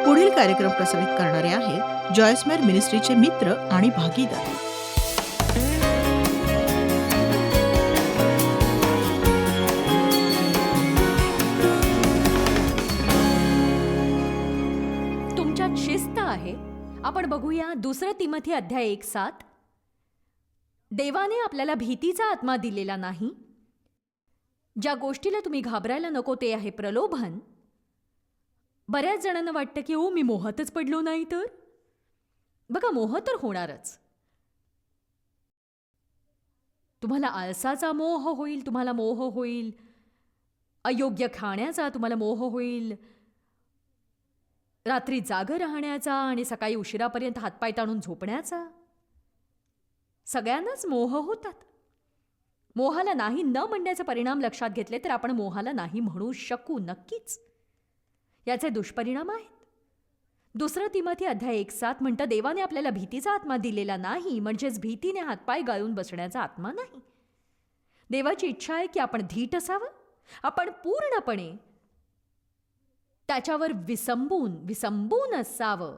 पुढील कार्यक्रम प्रसारित करणारे आहेत जॉयस्मेर मिनिस्ट्रीचे मित्र आणि भागीदार. तुमच्यात शिस्त आहे. आपण बघूया 2 तिमोथी अध्याय 1:7. देवाने आपल्याला भीतीचा आत्मा दिलेला नाही. ज्या गोष्टीला तुम्ही घाबरायला नको ते आहे प्रलोभन. बऱ्याच जणांना वाटतं की मी मोहातच पडलो नाही तर. बघा, मोह तर होणारच. तुम्हाला आळसाचा मोह होईल, तुम्हाला मोह होईल अयोग्य खाण्याचा, तुम्हाला मोह होईल रात्री जागं राहण्याचा आणि सकाळी उशिरापर्यंत हातपाय ताणून झोपण्याचा. सगळ्यांनाच मोह होतात. मोहाला नाही न म्हणण्याचे परिणाम लक्षात घेतले तर आपण मोहाला नाही म्हणू शकू नक्कीच. याचे दुष्परिणाम आहेत. 2 तिमोथी अध्याय 1:7 म्हणतं, देवाने आपल्याला भीतीचा आत्मा दिलेला नाही, म्हणजेच भीतीने हातपाय गाळून बसण्याचा आत्मा नाही. देवाची इच्छा आहे की आपण धीट असावं, आपण पूर्णपणे त्याच्यावर विसंबून असावं.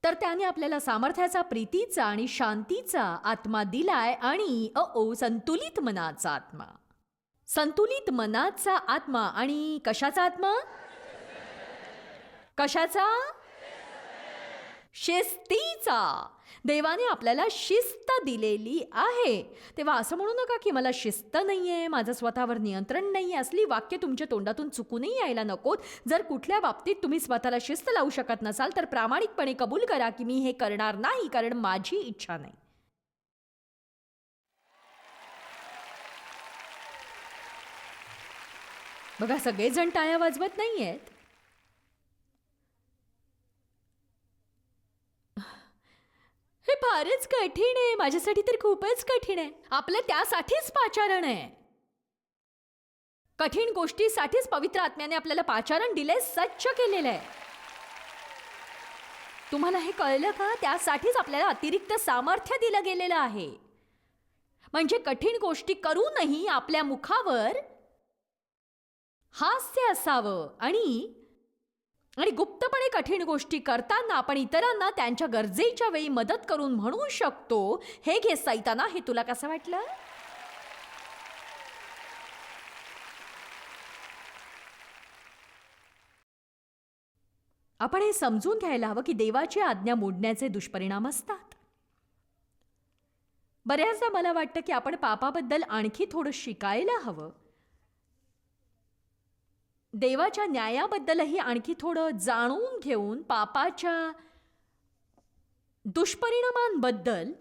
तर त्याने आपल्याला सामर्थ्याचा, प्रीतीचा आणि शांतीचा आत्मा दिलाय आणि संतुलित मनाचा आत्मा. संतुलित मनाचा आत्मा आणि कशाचा आत्मा? कशाचा? शिस्तीचा. देवाने आपल्याला शिस्त दिलेली आहे. तेव्हा असं म्हणू नका की मला शिस्त नाहीये, माझं स्वतःवर नियंत्रण नाहीये. असली वाक्य तुमच्या तोंडातून चुकूनही यायला नकोत. जर कुठल्या बाबतीत तुम्ही स्वतःला शिस्त लावू शकत नसाल तर प्रामाणिकपणे कबूल करा की मी हे करणार नाही, कारण माझी इच्छा नाही. बघा, सगळेजण टाळ्या वाजवत नाहीयेत. हे फारच कठीण आहे, माझ्यासाठी तर खूपच कठीण आहे. आपलं त्यासाठीच पाचारण आहे. कठीण गोष्टीसाठीच पवित्र आत्म्याने आपल्याला पाचारण दिले, सच्च केलेलं आहे. तुम्हाला हे कळलं का? त्यासाठीच आपल्याला अतिरिक्त सामर्थ्य दिलं गेलेलं आहे. म्हणजे कठीण गोष्टी करूनही आपल्या मुखावर हास्य असावं आणि गुप्तपणे कठीण गोष्टी करताना आपण इतरांना त्यांच्या गरजेच्या वेळी मदत करून म्हणू शकतो, हे घे सैताना, हे तुला कसं वाटलं? आपण हे समजून घ्यायला हवं की देवाची आज्ञा मोडण्याचे दुष्परिणाम असतात. बऱ्याचदा मला वाटतं की आपण पापाबद्दल आणखी थोडं शिकायला हवं. देवाच्या न्यायाबद्दलही आणखी थोडं जाणून घेऊन पापाच्या दुष्परिणामांबद्दल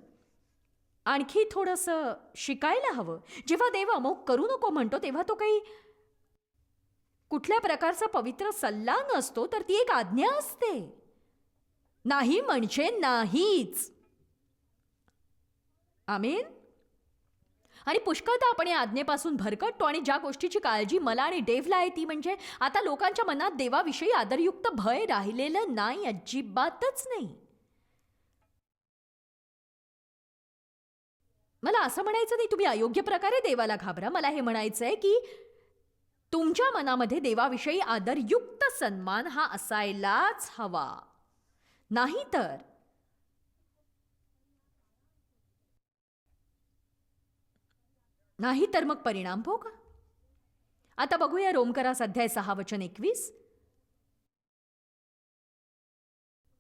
आणखी थोडंसं शिकायला हवं. जेव्हा देव अमोक करू नको म्हणतो तेव्हा तो काही कुठल्या प्रकारचा पवित्र सल्ला नसतो, तर ती एक आज्ञा असते. नाही म्हणजे नाहीच. आमेन. आणि पुष्कळदा आपण या आज्ञेपासून भरकटतो आणि ज्या गोष्टीची काळजी मला आणि डेव्हला आहे ती म्हणजे आता लोकांच्या मनात देवाविषयी आदरयुक्त भय राहिलेलं नाही, अजिबातच नाही. मला असं म्हणायचं नाही तुम्ही अयोग्य प्रकारे देवाला घाबरा. मला हे म्हणायचंय की तुमच्या मनामध्ये देवाविषयी आदरयुक्त सन्मान हा असायलाच हवा. नाही तर मग परिणाम भोगा. आता बघूया रोमकरास अध्याय 6:21.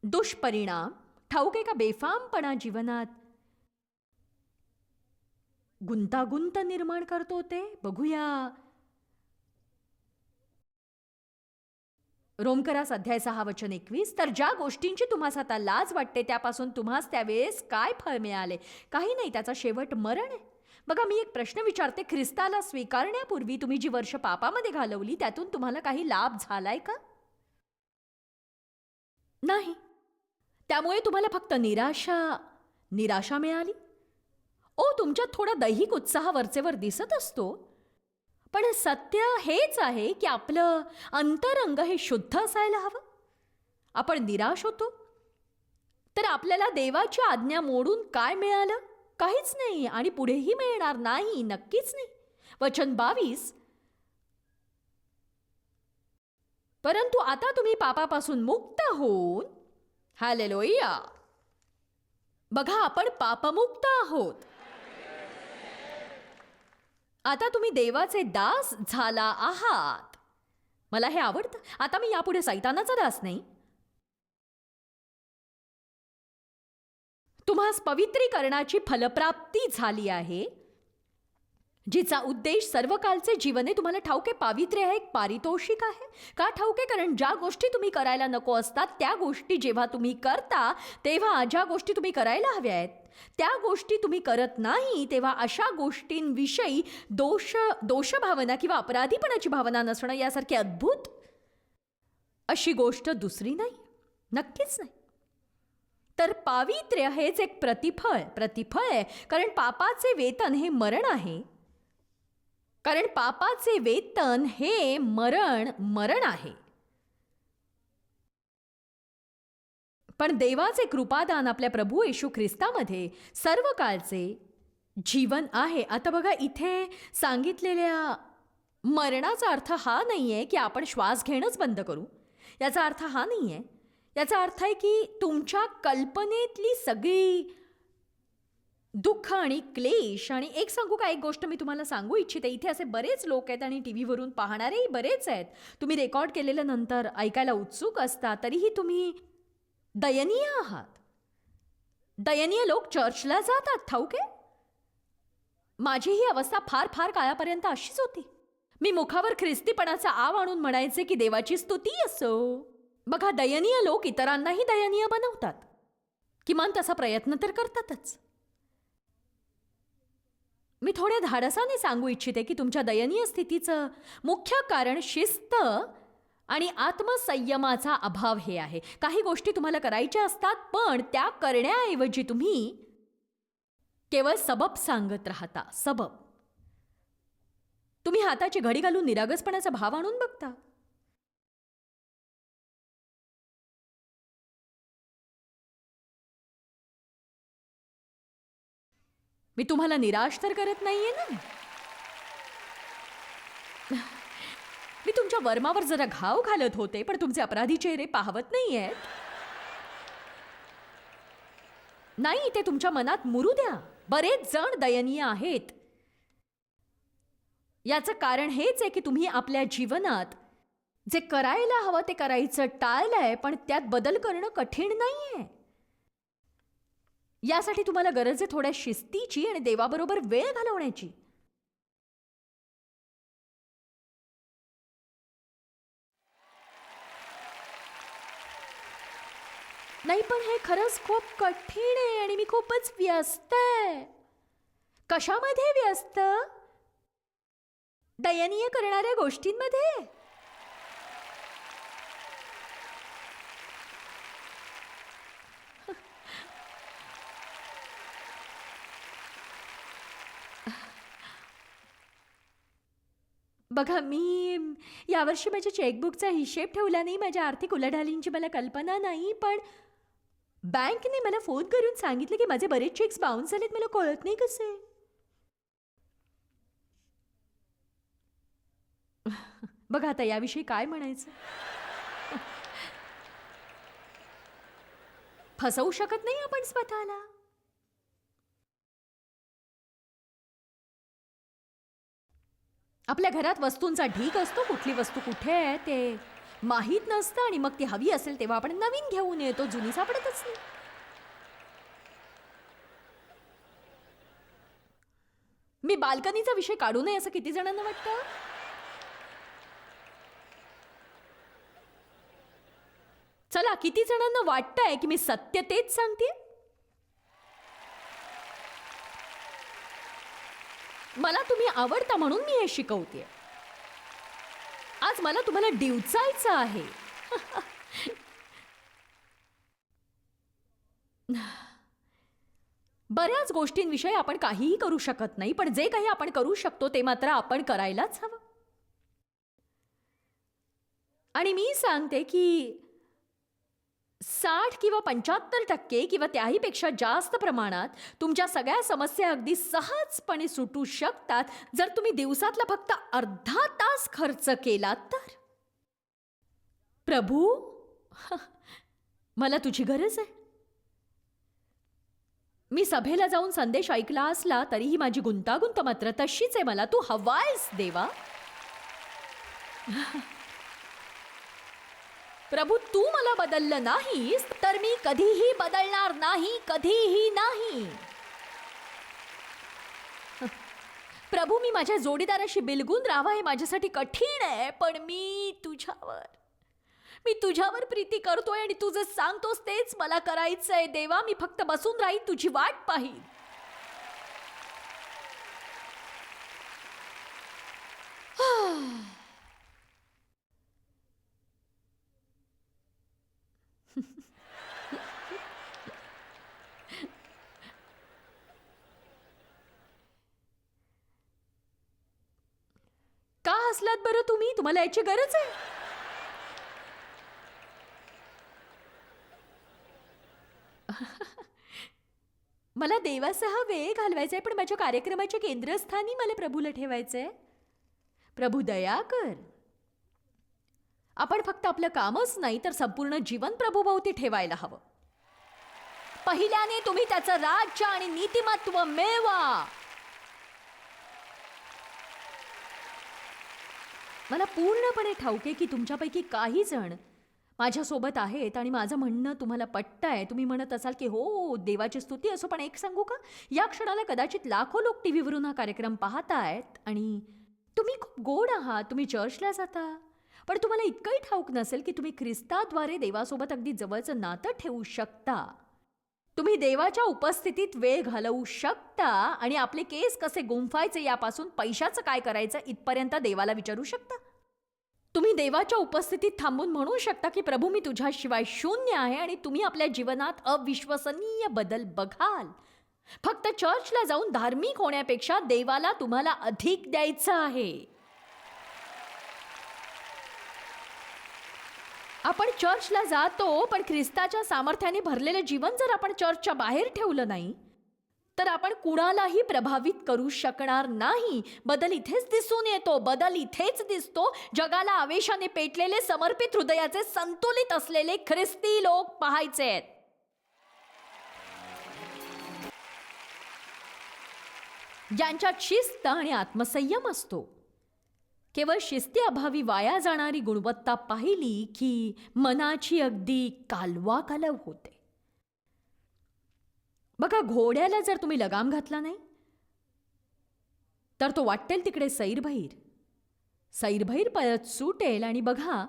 दुष्परिणाम ठाऊक आहे का? बेफामपणा जीवनात गुंतागुंत निर्माण करतो ते. बघूया रोमकरास अध्याय 6:21. तर ज्या गोष्टींची तुम्हास आता लाज वाटते त्यापासून तुम्हास त्यावेळेस काय फळ मिळाले? काही नाही, त्याचा शेवट मरण आहे. बघा, मी एक प्रश्न विचारते. ख्रिस्ताला स्वीकारण्यापूर्वी तुम्ही जी वर्ष पापामध्ये घालवली त्यातून तुम्हाला काही लाभ झालाय का? नाही. त्यामुळे तुम्हाला फक्त निराशा मिळाली. तुमच्यात थोडा दैहिक उत्साह वरचेवर दिसत असतो, पण सत्य हेच आहे की आपलं अंतरंग हे शुद्ध असायला हवं. आपण निराश होतो तर आपल्याला देवाची आज्ञा मोडून काय मिळालं? काहीच नाही आणि पुढेही मिळणार नाही, नक्कीच नाही. वचन 22. परंतु आता तुम्ही पापापासून मुक्त होऊन, हालेलुया, बघा आपण पापमुक्त आहोत. आता तुम्ही देवाचे दास झाला आहात. मला हे आवडतं. आता मी यापुढे सैतानाचा दास नाही. तुम्हास पवित्रीकरणाची फलप्राप्ती झाली आहे, जिचा उद्देश सर्वकालचे जीवने तुम्हाला ठाऊके पावित्र्य आहे, एक पारितोषिक आहे. का ठाऊके? कारण ज्या गोष्टी तुम्ही करायला नको असतात त्या गोष्टी जेव्हा तुम्ही करता, तेव्हा ज्या गोष्टी तुम्ही करायला हव्या आहेत त्या गोष्टी तुम्ही करत नाही, तेव्हा अशा गोष्टींविषयी दोषभावना किंवा अपराधीपणाची भावना नसणं यासारखी अद्भुत अशी गोष्ट दुसरी नाही, नक्कीच नाही. तर पावित्र्य हेच एक प्रतिफळ आहे. कारण पापाचे वेतन हे मरण आहे. कारण पापाचे वेतन हे मरण आहे. पण देवाचे कृपादान आपल्या प्रभू येशू ख्रिस्तामध्ये सर्व काळचे जीवन आहे. आता बघा, इथे सांगितलेल्या मरणाचा अर्थ हा नाहीये की आपण श्वास घेणंच बंद करू. याचा अर्थ हा नाहीये. याचा अर्थ आहे की तुमच्या कल्पनेतली सगळी दुःख आणि क्लेश. आणि एक सांगू का, एक गोष्ट मी तुम्हाला सांगू इच्छिते. इथे असे बरेच लोक आहेत आणि टी व्हीवरून पाहणारेही बरेच आहेत. तुम्ही रेकॉर्ड केलेलं नंतर ऐकायला उत्सुक असता, तरीही तुम्ही दयनीय आहात. दयनीय लोक चर्चला जातात, ठाऊके? माझी ही अवस्था फार फार काळापर्यंत अशीच होती. मी मुखावर ख्रिस्तीपणाचा आव आणून म्हणायचे की देवाची स्तुती असो. बघा, दयनीय लोक इतरांनाही दयनीय बनवतात. किमान तसा प्रयत्न तर करतातच. मी थोड्या धाडसाने सांगू इच्छिते की तुमच्या दयनीय स्थितीचं मुख्य कारण शिस्त आणि आत्मसंयमाचा अभाव हे आहे. काही गोष्टी तुम्हाला करायच्या असतात, पण त्या करण्याऐवजी तुम्ही केवळ सबब सांगत राहता. सबब. तुम्ही हाताची घडी घालून निरागसपणाचा भाव आणून बघता. मी तुम्हाला निराश तर करत नाहीये ना. मी तुमच्या वर्मावर जरा घाव घालत होते, पण तुमचे अपराधी चेहरे पाहवत नाहीयेत. नाही, ते तुमच्या मनात मुरू द्या. बरेच जण दयनीय आहेत. याचं कारण हेच आहे की तुम्ही आपल्या जीवनात जे करायला हवं ते करायचं टाळलंय, पण त्यात बदल करणं कठीण नाहीये. यासाठी तुम्हाला गरज आहे थोड्या शिस्तीची आणि देवाबरोबर वेळ घालवण्याची. नाही, पण हे खरंच खूप कठीण आहे आणि मी खूपच व्यस्त आहे. कशामध्ये व्यस्त? दयनीय करणाऱ्या गोष्टींमध्ये. बघा, मी यावर्षी माझ्या चेकबुकचा हिशेब ठेवला नाही. माझ्या आर्थिक उलाढालींची मला कल्पना नाही, पण बँकेने मला फोन करून सांगितलं की माझे बरेच चेक्स बाउन्स झालेत. मला कळत नाही कसे. बघा, आता याविषयी काय म्हणायचं. फसवू शकत नाही आपण स्वतःला. आपल्या घरात वस्तूंचा ढीग असतो. कुठली वस्तू कुठे आहे ते माहीत नसतं आणि मग ती हवी असेल तेव्हा आपण नवीन घेऊन येतो. जुनी सापडतच नाही. मी बाल्कनीचा विषय काढू नये असं किती जणांना वाटतं? चला, किती जणांना वाटतंय की मी सत्य तेच सांगते? मला तुम्ही आवडता म्हणून मी हे शिकवते. आज मला तुम्हाला डिवचायचं आहे. बऱ्याच गोष्टींविषयी आपण काहीही करू शकत नाही, पण जे काही आपण करू शकतो ते मात्र आपण करायलाच हवं. आणि मी सांगते की 60 किंवा 75% किंवा त्याहीपेक्षा जास्त प्रमाणात तुमच्या सगळ्या समस्या अगदी सहजपणे सुटू शकतात जर तुम्ही दिवसातला फक्त अर्धा तास खर्च केलात तर. प्रभू, मला तुझी गरज आहे. मी सभेला जाऊन संदेश ऐकला असला तरीही माझी गुंतागुंत मात्र तशीच आहे. मला तू हवायस देवा. प्रभू, तू मला बदललं नाहीस तर मी कधीही बदलणार नाही, कधीही नाही. प्रभू, मी माझ्या जोडीदाराशी बिलगून राहावं हे माझ्यासाठी कठीण आहे, पण मी तुझ्यावर प्रीती करतोय आणि तू जे सांगतोस तेच मला करायचंय. देवा, मी फक्त बसून राहीन, तुझी वाट पाहीन. का हसलात बरं तुम्ही? तुम्हाला याची गरज आहे? मला देवासह वेळ घालवायचा पण माझ्या कार्यक्रमाच्या केंद्रस्थानी मला प्रभूला ठेवायचंय. प्रभू, दया कर. आपण फक्त आपलं कामच नाही तर संपूर्ण जीवन प्रभूभोवती ठेवायला हवं. पहिल्याने तुम्ही त्याचं राज्य आणि नीतिमत्व मिळवा. मला पूर्णपणे ठाऊक आहे की तुमच्यापैकी काही जण माझ्यासोबत आहेत आणि माझं म्हणणं तुम्हाला पटतंय. तुम्ही म्हणत असाल की हो, देवाची स्तुती असो, पण एक सांगू का, या क्षणाला कदाचित लाखो लोक टीव्हीवरून हा कार्यक्रम पाहतायत आणि तुम्ही खूप गोड आहात, तुम्ही चर्चला जाता, पण तुम्हाला इतकंही ठाऊक नसेल की तुम्ही ख्रिस्ताद्वारे देवासोबत अगदी जवळचं नातं ठेवू शकता. तुम्ही देवाच्या उपस्थितीत वेळ घालवू शकता आणि आपले केस कसे गुंफायचे यापासून पैशाचं काय करायचं इथपर्यंत देवाला विचारू शकता. तुम्ही देवाच्या उपस्थितीत थांबून म्हणू शकता की प्रभू, मी तुझ्याशिवाय शून्य आहे, आणि तुम्ही आपल्या जीवनात अविश्वसनीय बदल बघाल. फक्त चर्चला जाऊन धार्मिक होण्यापेक्षा देवाला तुम्हाला अधिक द्यायचं आहे. आपण चर्चला जातो, पण ख्रिस्ताच्या सामर्थ्याने भरलेलं जीवन जर आपण चर्चच्या बाहेर ठेवलं नाही तर आपण कुणालाही प्रभावित करू शकणार नाही. बदल इथेच दिसून येतो, बदल इथेच दिसतो. जगाला आवेशाने पेटलेले, समर्पित हृदयाचे, संतुलित असलेले ख्रिस्ती लोक पाहायचे. ज्यांच्यात शिस्त आणि आत्मसंयम असतो. केवळ शिस्ती अभावी वाया जाणारी गुणवत्ता पाहिली की मनाची अगदी कालवाकालव होते. बघा, घोड्याला जर तुम्ही लगाम घातला नाही तर तो वाटेल तिकडे सैरभैर पळत सुटेल. आणि बघा,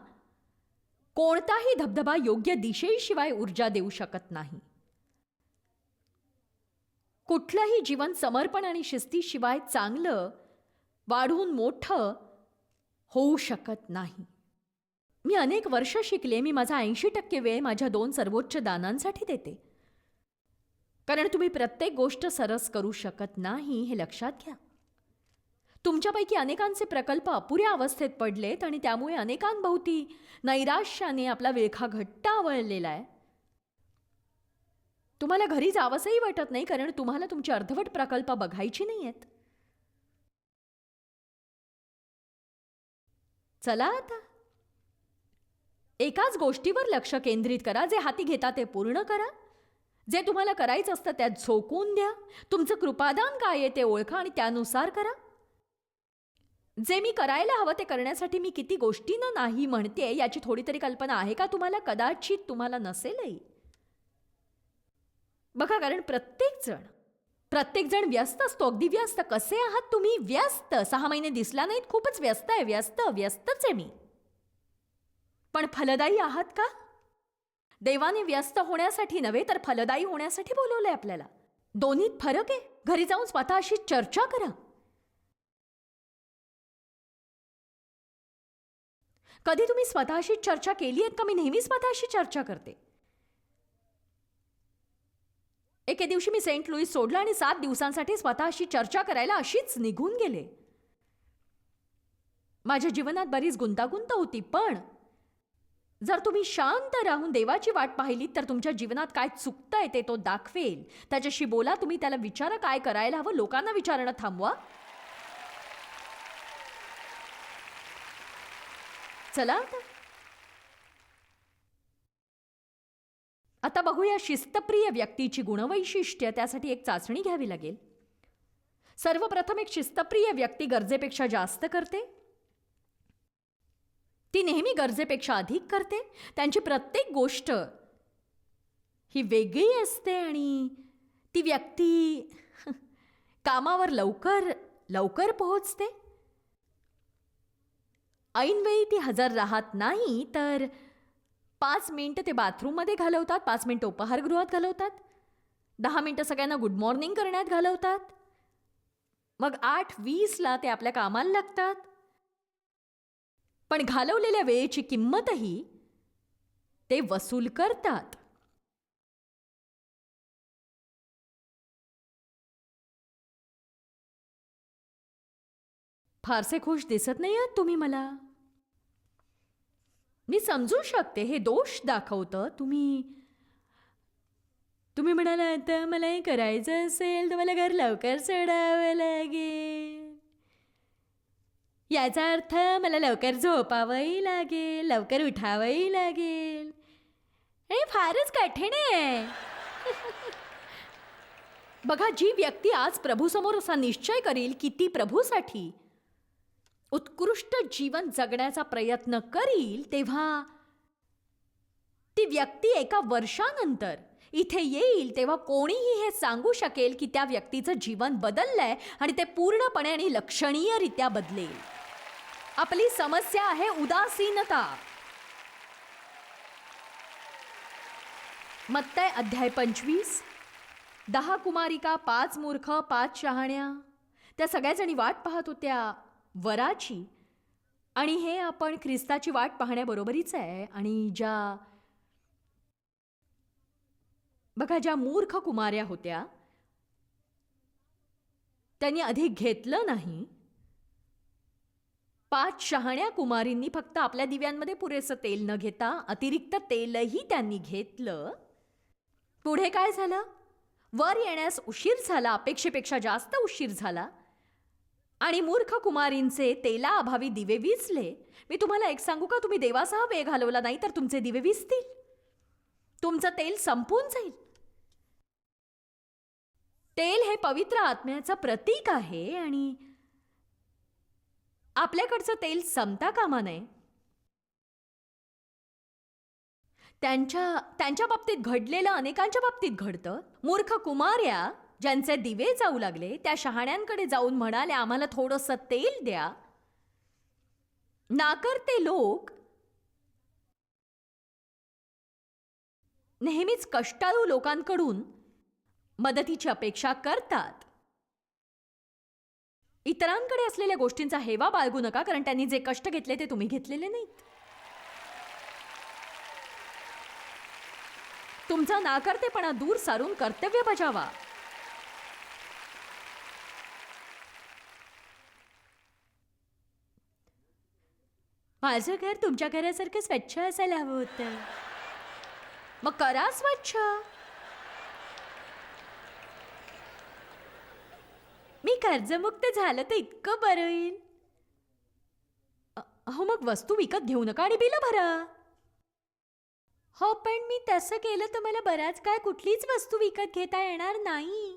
कोणताही धबधबा योग्य दिशेशिवाय ऊर्जा देऊ शकत नाही. कुठलंही जीवन समर्पण आणि शिस्तीशिवाय चांगलं, वाढून मोठं होऊ शकत नाही. मी अनेक वर्ष शिकले. मी माझा 80% वेळ माझ्या 2 सर्वोच्च दानांसाठी देते. कारण तुम्ही प्रत्येक गोष्ट सरस करू शकत नाही हे लक्षात घ्या. तुमच्यापैकी अनेकांचे प्रकल्प अपुऱ्या अवस्थेत पडलेत आणि त्यामुळे अनेकांभोवती नैराश्याने आपला विळखा घट्ट आवळलेला आहे. तुम्हाला घरी जावंसही वाटत नाही कारण तुम्हाला तुमची अर्धवट प्रकल्प बघायची नाहीयेत. चला आता एकाच गोष्टीवर लक्ष केंद्रित करा. जे हाती घेता ते पूर्ण करा. जे तुम्हाला करायचं असतं त्यात झोकून द्या. तुमचं कृपादान काय आहे ते ओळखा आणि त्यानुसार करा. जे मी करायला हवं ते करण्यासाठी मी किती गोष्टींना नाही म्हणते याची थोडी तरी कल्पना आहे का तुम्हाला? कदाचित तुम्हाला नसेलही. बघा, कारण प्रत्येक जण व्यस्त असतो, अगदी व्यस्त. कसे आहात तुम्ही? व्यस्त. 6 महिने दिसला नाहीत, खूपच व्यस्त आहे. व्यस्तच आहे मी. पण फलदायी आहात का? देवाने व्यस्त होण्यासाठी नव्हे तर फलदायी होण्यासाठी बोलवलंय आपल्याला. दोन्हीत फरक आहे. घरी जाऊन स्वतःशी चर्चा करा. कधी तुम्ही स्वतःशी चर्चा केली आहेत का? मी नेहमी स्वतःशी चर्चा करते. एके दिवशी मी सेंट लुईस सोडलं आणि 7 दिवसांसाठी स्वतःशी चर्चा करायला अशीच निघून गेले. माझ्या जीवनात बरीच गुंतागुंत होती, पण जर तुम्ही शांत राहून देवाची वाट पाहिलीत तर तुमच्या जीवनात काय चुकतंय ते तो दाखवेल. त्याच्याशी बोला. तुम्ही त्याला विचारा काय करायला हवं. लोकांना विचारणं थांबवा. चला आता आता बघूया शिस्तप्रिय व्यक्तीची गुणवैशिष्ट्य. त्यासाठी एक चाचणी घ्यावी लागेल. सर्वप्रथम, एक शिस्तप्रिय व्यक्ती गरजेपेक्षा जास्त करते. ती नेहमी गरजेपेक्षा अधिक करते. त्यांची प्रत्येक गोष्ट ही वेगळी असते आणि ती व्यक्ती कामावर लवकर पोहोचते. ऐनवेळी ती हजर राहत नाही, तर 5 मिनिटं ते बाथरूममध्ये घालवतात, 5 मिनिटं उपहारगृहात घालवतात, 10 मिनिटं सगळ्यांना गुड मॉर्निंग करण्यात घालवतात. मग 8:20ला ते आपल्या कामाला लागतात. पण घालवलेल्या वेळेची किंमतही ते वसूल करतात. फारसे खुश दिसत नाही आहात तुम्ही मला. मी समजू शकते, हे दोष दाखवतं. तुम्ही म्हणाला, आता मला हे करायचं असेल तर मला घर लवकर सोडावं लागेल. याचा अर्थ मला लवकर झोपावंही लागेल, लवकर उठावंही लागेल. हे फारच कठीण आहे. बघा, जी व्यक्ती आज प्रभूसमोर असा निश्चय करील की ती प्रभूसाठी उत्कृष्ट जीवन जगण्याचा प्रयत्न करील, तेव्हा ती व्यक्ती एका वर्षानंतर इथे येईल तेव्हा कोणीही हे सांगू शकेल की त्या व्यक्तीचं जीवन बदललंय आणि ते पूर्णपणे आणि लक्षणीयरित्या बदलेल. आपली समस्या आहे उदासीनता. मत्तय अध्याय 25. 10 कुमारिका, 5 मूर्ख, 5 शहाण्या. त्या सगळ्याजणी वाट पाहत होत्या वराची. आणि हे आपण ख्रिस्ताची वाट पाहण्याबरोबरीच आहे. आणि ज्या मूर्ख कुमार्या होत्या त्यांनी अधिक घेतलं नाही. 5 शहाण्या कुमारींनी फक्त आपल्या दिव्यांमध्ये पुरेसं तेल न घेता अतिरिक्त तेलही त्यांनी घेतलं. पुढे काय झालं? वर येण्यास उशीर झाला, अपेक्षेपेक्षा जास्त उशीर झाला आणि मूर्ख कुमारींचे तेलाअभावी दिवे विझले. मी तुम्हाला एक सांगू का? तुम्ही देवासह वेळ घालवला नाही तर तुमचे दिवे विझतील, तुमचं तेल संपून जाईल. तेल हे पवित्र आत्म्याचं प्रतीक आहे आणि आपल्याकडचं तेल संपता कामा नये. त्यांच्या बाबतीत घडलेलं अनेकांच्या बाबतीत घडतं. मूर्ख कुमार्या ज्यांचे दिवे जाऊ लागले त्या शहाण्यांकडे जाऊन म्हणाल्या, आम्हाला थोडंसं तेल द्या. नाकर्ते लोक नेहमीच कष्टाळू लोकांकडून मदतीची अपेक्षा करतात. इतरांकडे असलेल्या गोष्टींचा हेवा बाळगू नका, कारण त्यांनी जे कष्ट घेतले ते तुम्ही घेतलेले नाहीत. तुमचा नाकर्तेपणा दूर सारून कर्तव्य बजावा. माझं घर तुमच्या घरासारखं स्वच्छ असायला हवं होतं. मग करा स्वच्छ. मी कर्जमुक्त झालं तर इतकं बरं होईल. हो, मग वस्तू विकत घेऊ नका आणि बिलं भरा. हो, पण मी तसं केलं तर मला बराच काळ कुठलीच वस्तू विकत घेता येणार नाही.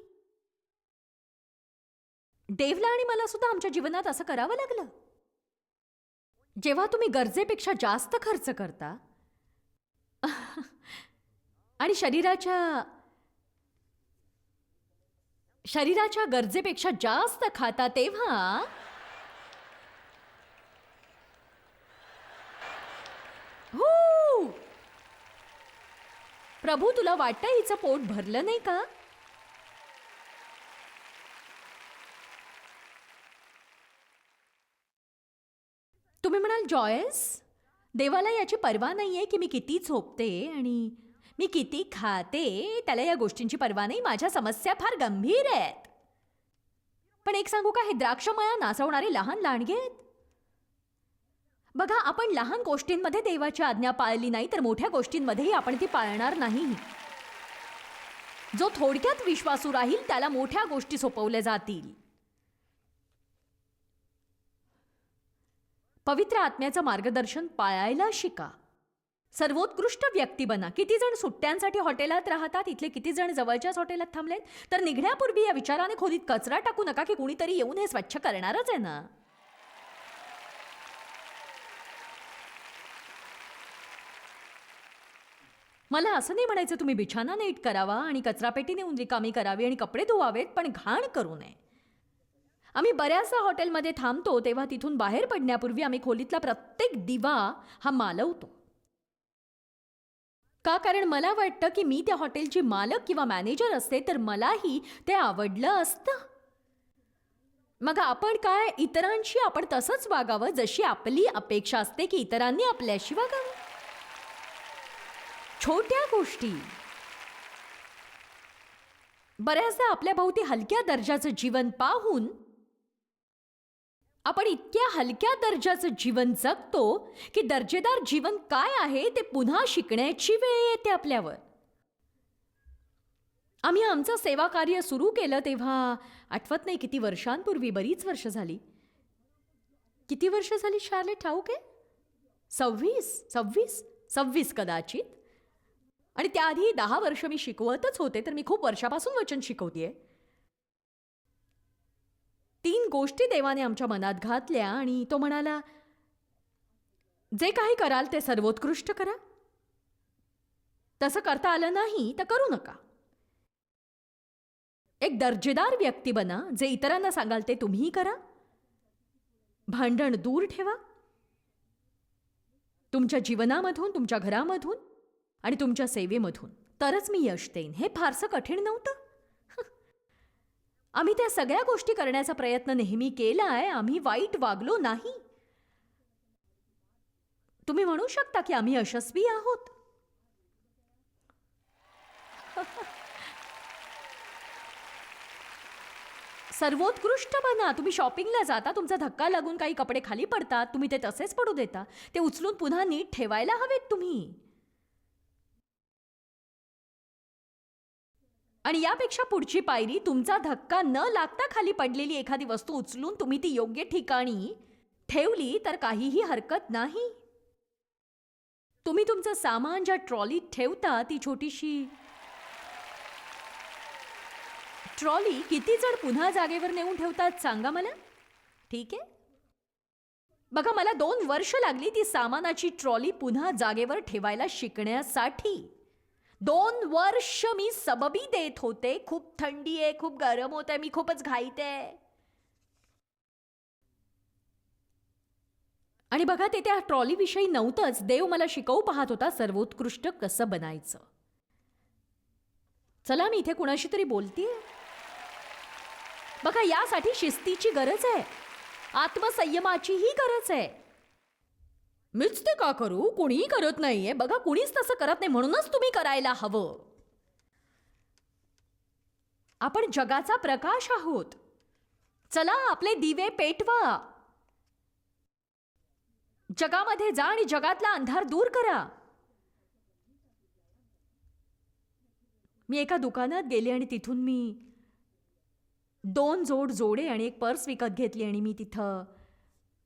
देवला आणि मला सुद्धा आमच्या जीवनात असं करावं लागलं. जेव्हा तुम्ही गरजेपेक्षा जास्त खर्च करता आणि शरीराच्या गरजेपेक्षा जास्त खाता, तेव्हा हो, प्रभू तुला वाटतं हिचं पोट भरलं नाही का? तुम्ही म्हणाल, जॉयस, देवाला याची पर्वा नाहीये की मी किती झोपते आणि मी किती खाते. त्याला या गोष्टींची पर्वा नाही. माझ्या समस्या फार गंभीर आहेत. पण एक सांगू का, हे द्राक्षमळा नासवणारे लहान लांडगे आहेत. बघा, आपण लहान गोष्टींमध्ये देवाची आज्ञा पाळली नाही तर मोठ्या गोष्टींमध्येही आपण ती पाळणार नाही. जो थोडक्यात विश्वासू राहील त्याला मोठ्या गोष्टी सोपवल्या जातील. पवित्र आत्म्याचं मार्गदर्शन पाळायला शिका. सर्वोत्कृष्ट व्यक्ती बना. किती जण सुट्ट्यांसाठी हॉटेलात राहतात, इथले किती जण जवळच्याच हॉटेलात थांबलेत. तर निघण्यापूर्वी या विचाराने खोलीत कचरा टाकू नका की कुणीतरी येऊन हे स्वच्छ करणारच आहे ना. मला असं नाही म्हणायचं तुम्ही बिछाना नीट करावा आणि कचरापेटी नेऊन रिकामी करावी आणि कपडे धुवावेत, पण घाण करू नये. आम्ही बऱ्याचदा हॉटेलमध्ये थांबतो तेव्हा तिथून बाहेर पडण्यापूर्वी आम्ही खोलीतला प्रत्येक दिवा हा मालवतो. का? कारण मला वाटतं की मी त्या हॉटेलची मालक किंवा मॅनेजर असते तर मलाही ते आवडलं असतं. मग आपण काय, इतरांशी आपण तसंच वागावं जशी आपली अपेक्षा असते की इतरांनी आपल्याशी वागावं. छोट्या गोष्टी. बऱ्याचदा आपल्या भोवती हलक्या दर्जाचं जीवन पाहून आपण इतक्या हलक्या दर्जाचं जीवन जगतो की दर्जेदार जीवन काय आहे ते पुन्हा शिकण्याची वेळ येते आपल्यावर. आम्ही आमचं सेवा कार्य सुरू केलं तेव्हा आठवत नाही किती वर्षांपूर्वी, बरीच वर्ष झाली. किती वर्ष झाली शार्लेट ठाऊक आहे? 26 कदाचित. आणि त्याआधी 10 वर्ष मी शिकवतच होते, तर मी खूप वर्षापासून वचन शिकवतेय. 3 गोष्टी देवाने आमच्या मनात घातल्या आणि तो म्हणाला, जे काही कराल ते सर्वोत्कृष्ट करा. तसं करता आलं नाही तर करू नका. एक दर्जेदार व्यक्ती बना. जे इतरांना सांगाल ते तुम्हीही करा. भांडण दूर ठेवा. तुमच्या जीवनामधून, तुमच्या घरामधून आणि तुमच्या सेवेमधून. तरच मी यश देईन. हे फारसं कठीण नव्हतं. आम्ही त्या सगळ्या गोष्टी करण्याचा प्रयत्न नेहमी केलाय. आम्ही वाईट वागलो नाही. तुम्ही म्हणू शकता की आम्ही यशस्वी आहोत. सर्वोत्कृष्ट बना. तुम्ही शॉपिंगला जाता, तुमचा धक्का लागून काही कपडे खाली पडतात, तुम्ही ते तसेच पडू देता. ते उचलून पुन्हा नीट ठेवायला हवेत तुम्ही. आणि यापेक्षा पुढची पायरी, तुमचा धक्का न लागता खाली पडलेली एखादी वस्तू उचलून तुम्ही ती योग्य ठिकाणी ठेवली तर काहीही हरकत नाही. तुम्ही तुमचं सामान ज्या ट्रॉलीत ठेवता, ती छोटीशी ट्रॉली किती जण पुन्हा जागेवर नेऊन ठेवतात सांगा मला? ठीक आहे. बघा, मला 2 वर्ष लागली ती सामानाची ट्रॉली पुन्हा जागेवर ठेवायला शिकण्यासाठी. 2 वर्ष मी सबबी देत होते. खूप थंडी आहे, खूप गरम होत आहे, मी खूपच घाईत आहे. आणि बघा, ते त्या ट्रॉलीविषयी नव्हतंच. देव मला शिकवू पाहत होता सर्वोत्कृष्ट कसं बनायचं. चला, मी इथे कुणाशी तरी बोलतीये. बघा, यासाठी शिस्तीची गरज आहे, आत्मसंयमाचीही गरज आहे. मीच ते का करू? कुणीही करत नाहीये. बघा, कुणीच तसं करत नाही, म्हणूनच तुम्ही करायला हवं. आपण जगाचा प्रकाश आहोत. चला, आपले दिवे पेटवा. जगामध्ये जा आणि जगातला अंधार दूर करा. मी एका दुकानात गेले आणि तिथून मी 2 जोड जोडे आणि एक पर्स विकत घेतली आणि मी तिथं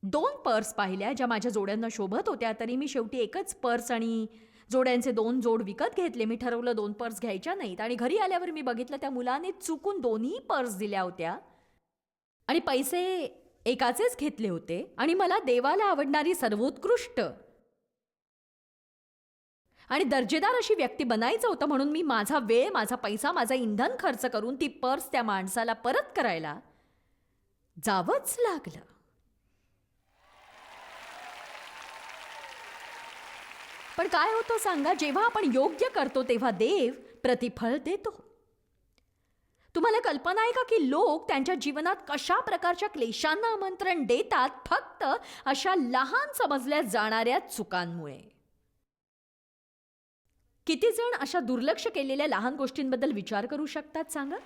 2 पर्स पाहिल्या ज्या माझ्या जोड्यांना शोभत होत्या. तरी मी शेवटी एकच पर्स आणि जोड्यांचे 2 जोड विकत घेतले. मी ठरवलं 2 पर्स घ्यायच्या नाहीत. आणि घरी आल्यावर मी बघितलं त्या मुलाने चुकून 2ही पर्स दिल्या होत्या आणि पैसे एकाचेच घेतले होते. आणि मला देवाला आवडणारी सर्वोत्कृष्ट आणि दर्जेदार अशी व्यक्ती बनायचं होतं, म्हणून मी माझा वेळ, माझा पैसा, माझा इंधन खर्च करून ती पर्स त्या माणसाला परत करायला जावंच लागलं. पण काय होतं सांगा, जेव्हा आपण योग्य करतो तेव्हा देव प्रतिफळ देतो. तुम्हाला कल्पना आहे का की लोक त्यांच्या जीवनात कशा प्रकारच्या क्लेशांना आमंत्रण देतात फक्त अशा लहान समजल्या जाणाऱ्या चुकांमुळे. किती जण अशा दुर्लक्ष केलेल्या लहान गोष्टींबद्दल विचार करू शकतात सांगा?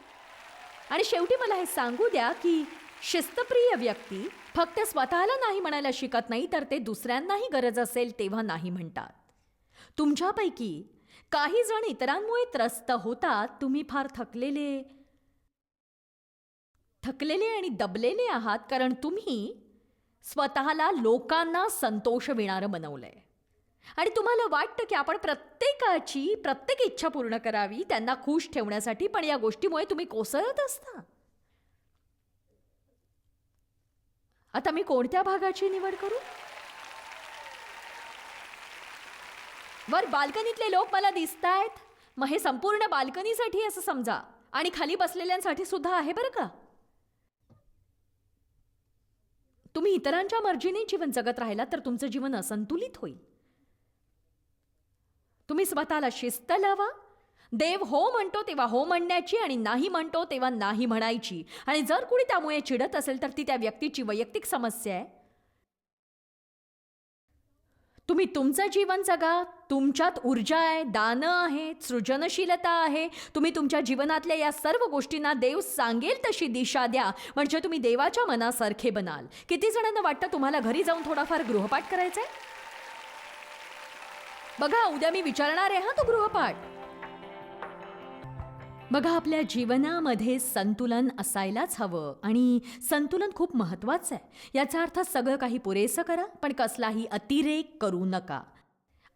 आणि शेवटी मला हे सांगू द्या की शिस्तप्रिय व्यक्ती फक्त स्वतःला नाही म्हणायला शिकत नाही, तर ते दुसऱ्यांनाही गरज असेल तेव्हा नाही म्हणतात. तुमच्यापैकी काही जण इतरांमुळे त्रस्त होतात. तुम्ही फार थकलेले आणि दबलेले आहात, कारण तुम्ही स्वतःला लोकांना संतोषविणारं बनवलंय. आणि तुम्हाला वाटतं की आपण प्रत्येकाची प्रत्येक इच्छा पूर्ण करावी, त्यांना खुश ठेवण्यासाठी, पण या गोष्टीमुळे तुम्ही कोसळत असता. आता मी कोणत्या भागाची निवड करू? वर बाल्कनीतले लोक मला दिसतायत. मग हे संपूर्ण बाल्कनीसाठी असं समजा, आणि खाली बसलेल्यांसाठी सुद्धा आहे बरं का. तुम्ही इतरांच्या मर्जीने जीवन जगत राहिला तर तुमचं जीवन असंतुलित होईल. तुम्ही स्वतःला शिस्त लावा. देव हो म्हणतो तेव्हा हो म्हणण्याची आणि नाही म्हणतो तेव्हा नाही म्हणायची. आणि जर कुणी त्यामुळे चिडत असेल तर ती त्या व्यक्तीची वैयक्तिक समस्या आहे. तुम्ही तुमचं जीवन जगा. तुमच्यात ऊर्जा आहे, दानं आहेत, सृजनशीलता आहे. तुम्ही तुमच्या जीवनातल्या या सर्व गोष्टींना देव सांगेल तशी दिशा द्या, म्हणजे तुम्ही देवाच्या मनासारखे बनाल. किती जणांना वाटतं तुम्हाला घरी जाऊन थोडाफार गृहपाठ करायचा आहे? बघा, उद्या मी विचारणार आहे हा तो गृहपाठ. बघा, आपल्या जीवनामध्ये संतुलन असायलाच हवं आणि संतुलन खूप महत्वाचं आहे. याचा अर्थ सगळं काही पुरेसं करा, पण कसलाही अतिरेक करू नका.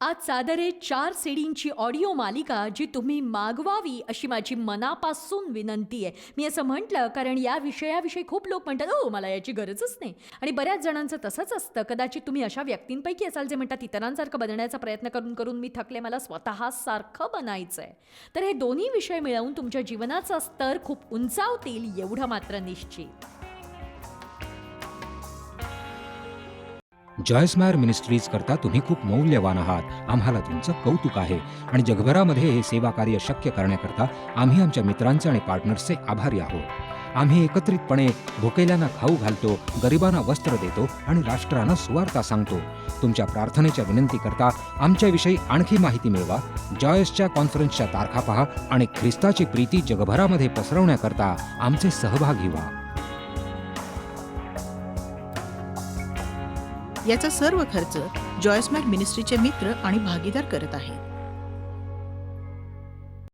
आज सादर आहे 4 सीडींची ऑडिओ मालिका, जी तुम्ही मागवावी अशी माझी मनापासून विनंती आहे. मी असं म्हटलं कारण या विषयाविषयी खूप लोक म्हणतात, ओ मला याची गरजच नाही. आणि बऱ्याच जणांचं तसंच असतं. कदाचित तुम्ही अशा व्यक्तींपैकी असाल जे म्हणतात, इतरांसारखं बनण्याचा प्रयत्न करून करून मी थकले, मला स्वतःसारखं बनायचं आहे. तर हे दोन्ही विषय मिळवून तुमच्या जीवनाचा स्तर खूप उंचावतील एवढं मात्र निश्चित. जॉयस्मायर मिनिस्ट्रीज करता तुम्ही खूप मौल्यवान आहात. आम्हाला तुमचं कौतुक आहे आणि जगभरामध्ये हे सेवा कार्य शक्य करण्याकरता आम्ही आमच्या मित्रांचे आणि पार्टनर्सचे आभारी आहोत. आम्ही एकत्रितपणे भुकेल्यांना खाऊ घालतो, गरिबांना वस्त्र देतो आणि राष्ट्रांना सुवार्ता सांगतो. तुमच्या प्रार्थनेच्या विनंती करता आमच्याविषयी आणखी माहिती मिळवा. जॉयसच्या कॉन्फरन्सच्या तारखा पहा आणि ख्रिस्ताची प्रीती जगभरामध्ये पसरवण्याकरता आमचे सहभागी व्हा. याचा सर्व खर्च जॉयस्मॅर मिनिस्ट्रीचे मित्र आणि भागीदार करत आहेत.